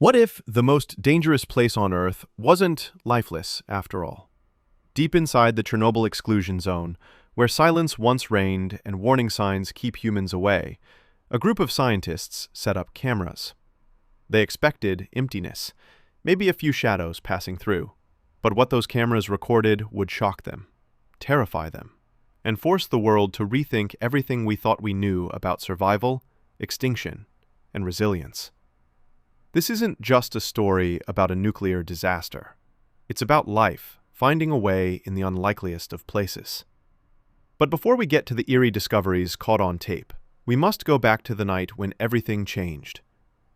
What if the most dangerous place on Earth wasn't lifeless after all? Deep inside the Chernobyl Exclusion Zone, where silence once reigned and warning signs keep humans away, a group of scientists set up cameras. They expected emptiness, maybe a few shadows passing through. But what those cameras recorded would shock them, terrify them, and force the world to rethink everything we thought we knew about survival, extinction, and resilience. This isn't just a story about a nuclear disaster. It's about life finding a way in the unlikeliest of places. But before we get to the eerie discoveries caught on tape, we must go back to the night when everything changed.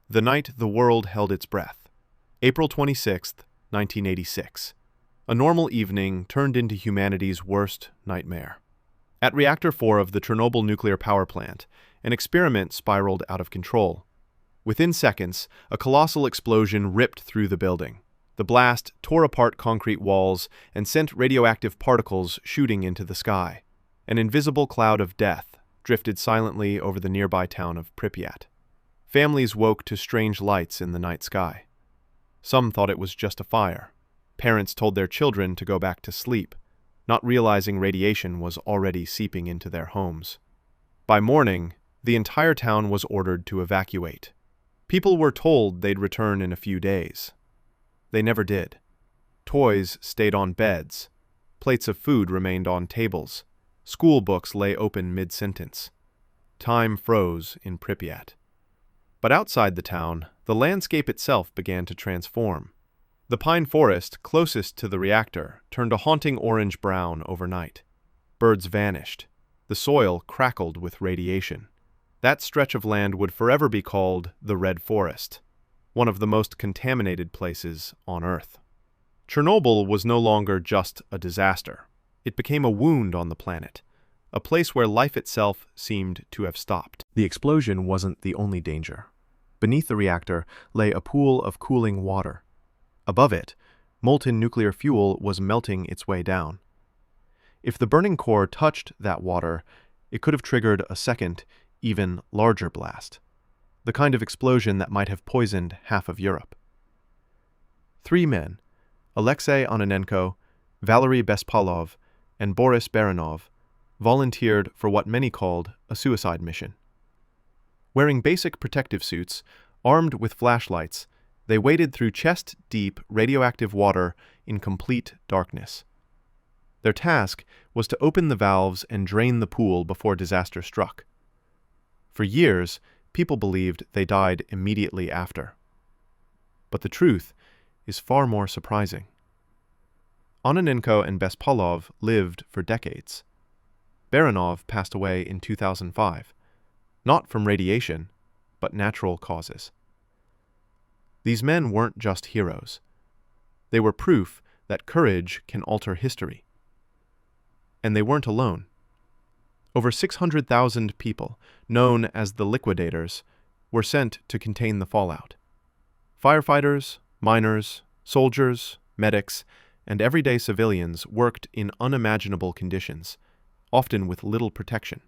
The night the world held its breath. April 26th, 1986. A normal evening turned into humanity's worst nightmare. At Reactor 4 of the Chernobyl nuclear power plant, an experiment spiraled out of control. Within seconds, a colossal explosion ripped through the building. The blast tore apart concrete walls and sent radioactive particles shooting into the sky. An invisible cloud of death drifted silently over the nearby town of Pripyat. Families woke to strange lights in the night sky. Some thought it was just a fire. Parents told their children to go back to sleep, not realizing radiation was already seeping into their homes. By morning, the entire town was ordered to evacuate. People were told they'd return in a few days. They never did. Toys stayed on beds. Plates of food remained on tables. School books lay open mid-sentence. Time froze in Pripyat. But outside the town, the landscape itself began to transform. The pine forest closest to the reactor turned a haunting orange-brown overnight. Birds vanished. The soil crackled with radiation. That stretch of land would forever be called the Red Forest, one of the most contaminated places on Earth. Chernobyl was no longer just a disaster. It became a wound on the planet, a place where life itself seemed to have stopped. The explosion wasn't the only danger. Beneath the reactor lay a pool of cooling water. Above it, molten nuclear fuel was melting its way down. If the burning core touched that water, it could have triggered a second, even larger blast, the kind of explosion that might have poisoned half of Europe. 3 men, Alexei Onanenko, Valery Bespalov, and Boris Baranov, volunteered for what many called a suicide mission. Wearing basic protective suits, armed with flashlights, they waded through chest-deep radioactive water in complete darkness. Their task was to open the valves and drain the pool before disaster struck. For years, people believed they died immediately after. But the truth is far more surprising. Onanenko and Bespalov lived for decades. Baranov passed away in 2005, not from radiation, but natural causes. These men weren't just heroes. They were proof that courage can alter history. And they weren't alone. Over 600,000 people, known as the liquidators, were sent to contain the fallout. Firefighters, miners, soldiers, medics, and everyday civilians worked in unimaginable conditions, often with little protection.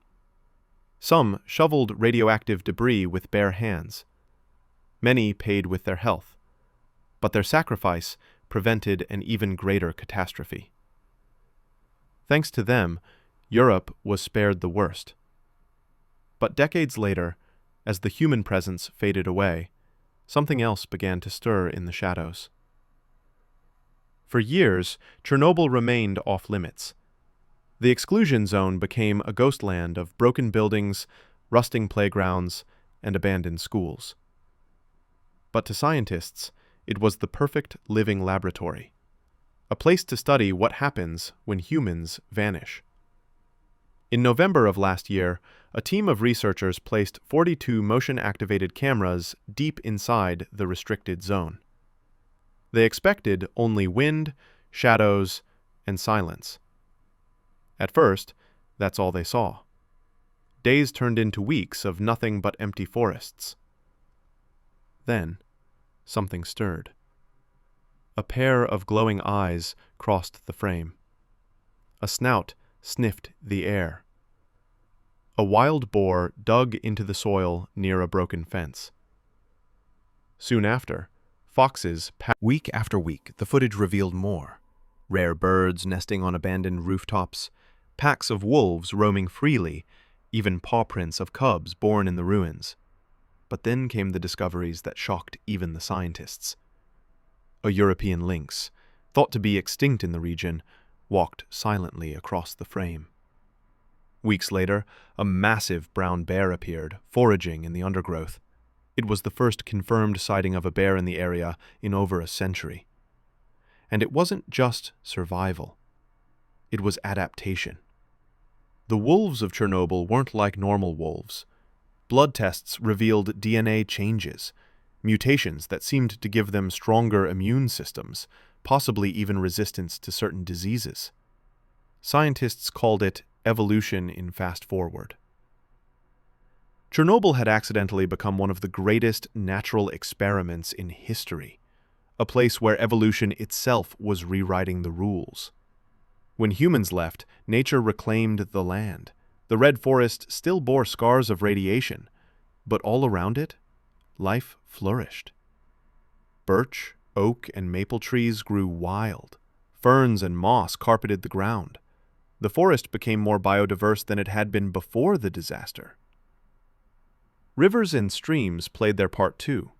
Some shoveled radioactive debris with bare hands. Many paid with their health, but their sacrifice prevented an even greater catastrophe. Thanks to them, Europe was spared the worst. But decades later, as the human presence faded away, something else began to stir in the shadows. For years, Chernobyl remained off-limits. The exclusion zone became a ghost land of broken buildings, rusting playgrounds, and abandoned schools. But to scientists, it was the perfect living laboratory, a place to study what happens when humans vanish. In November of last year, a team of researchers placed 42 motion-activated cameras deep inside the restricted zone. They expected only wind, shadows, and silence. At first, that's all they saw. Days turned into weeks of nothing but empty forests. Then, something stirred. A pair of glowing eyes crossed the frame. A snout sniffed the air. A wild boar dug into the soil near a broken fence. Soon after, Foxes, week after week, the footage revealed more. Rare birds nesting on abandoned rooftops, packs of wolves roaming freely, even paw prints of cubs born in the ruins. But then came the discoveries that shocked even the scientists. A European lynx, thought to be extinct in the region, walked silently across the frame. Weeks later, a massive brown bear appeared, foraging in the undergrowth. It was the first confirmed sighting of a bear in the area in over a century. And it wasn't just survival. It was adaptation. The wolves of Chernobyl weren't like normal wolves. Blood tests revealed DNA changes, mutations that seemed to give them stronger immune systems, possibly even resistance to certain diseases. Scientists called it evolution in fast forward. Chernobyl had accidentally become one of the greatest natural experiments in history, a place where evolution itself was rewriting the rules. When humans left, nature reclaimed the land. The red forest still bore scars of radiation, but all around it, life flourished. Birch, oak, and maple trees grew wild. Ferns and moss carpeted the ground. The forest became more biodiverse than it had been before the disaster. Rivers and streams played their part too.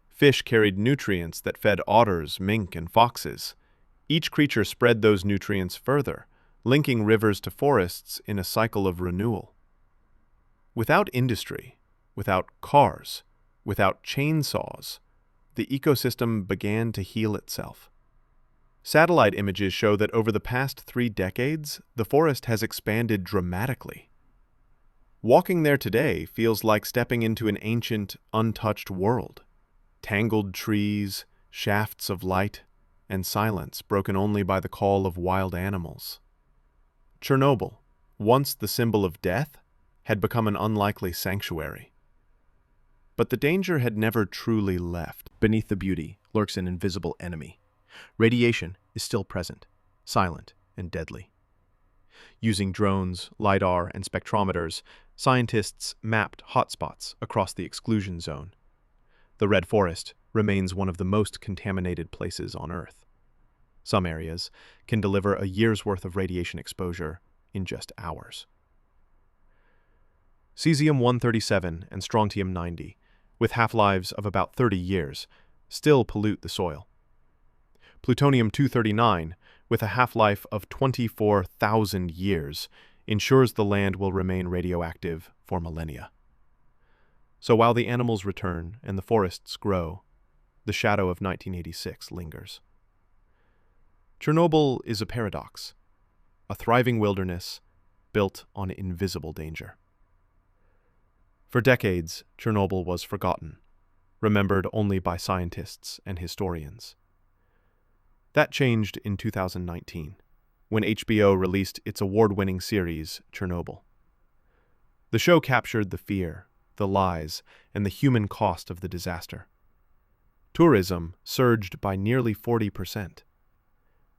Fish carried nutrients that fed otters, mink, and foxes. Each creature spread those nutrients further, linking rivers to forests in a cycle of renewal. Without industry, without cars, without chainsaws, the ecosystem began to heal itself. Satellite images show that over the past 3 decades, the forest has expanded dramatically. Walking there today feels like stepping into an ancient, untouched world. Tangled trees, shafts of light, and silence broken only by the call of wild animals. Chernobyl, once the symbol of death, had become an unlikely sanctuary. But the danger had never truly left. Beneath the beauty lurks an invisible enemy. Radiation is still present, silent and deadly. Using drones, LiDAR, and spectrometers, scientists mapped hotspots across the exclusion zone. The Red Forest remains one of the most contaminated places on Earth. Some areas can deliver a year's worth of radiation exposure in just hours. Cesium-137 and strontium-90, with half-lives of about 30 years, still pollute the soil. Plutonium-239, with a half-life of 24,000 years, ensures the land will remain radioactive for millennia. So while the animals return and the forests grow, the shadow of 1986 lingers. Chernobyl is a paradox, a thriving wilderness built on invisible danger. For decades, Chernobyl was forgotten, remembered only by scientists and historians. That changed in 2019, when HBO released its award-winning series, Chernobyl. The show captured the fear, the lies, and the human cost of the disaster. Tourism surged by nearly 40%.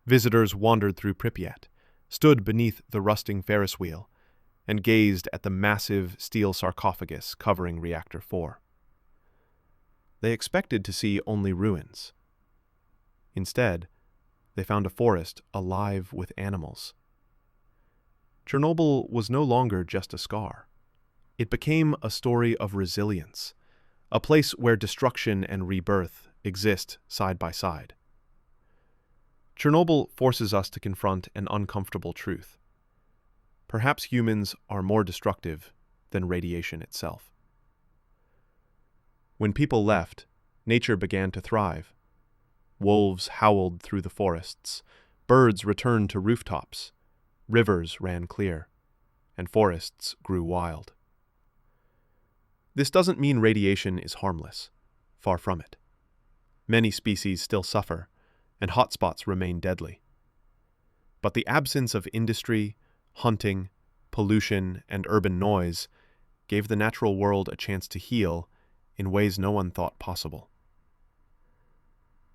Visitors wandered through Pripyat, stood beneath the rusting Ferris wheel, and gazed at the massive steel sarcophagus covering Reactor 4. They expected to see only ruins. Instead, they found a forest alive with animals. Chernobyl was no longer just a scar. It became a story of resilience, a place where destruction and rebirth exist side by side. Chernobyl forces us to confront an uncomfortable truth. Perhaps humans are more destructive than radiation itself. When people left, nature began to thrive. Wolves howled through the forests, birds returned to rooftops, rivers ran clear, and forests grew wild. This doesn't mean radiation is harmless. Far from it. Many species still suffer, and hotspots remain deadly. But the absence of industry, hunting, pollution, and urban noise gave the natural world a chance to heal in ways no one thought possible.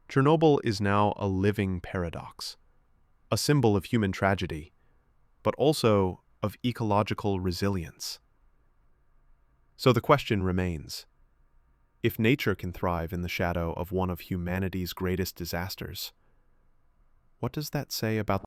Chernobyl is now a living paradox, a symbol of human tragedy, but also of ecological resilience. So the question remains, If nature can thrive in the shadow of one of humanity's greatest disasters, what does that say about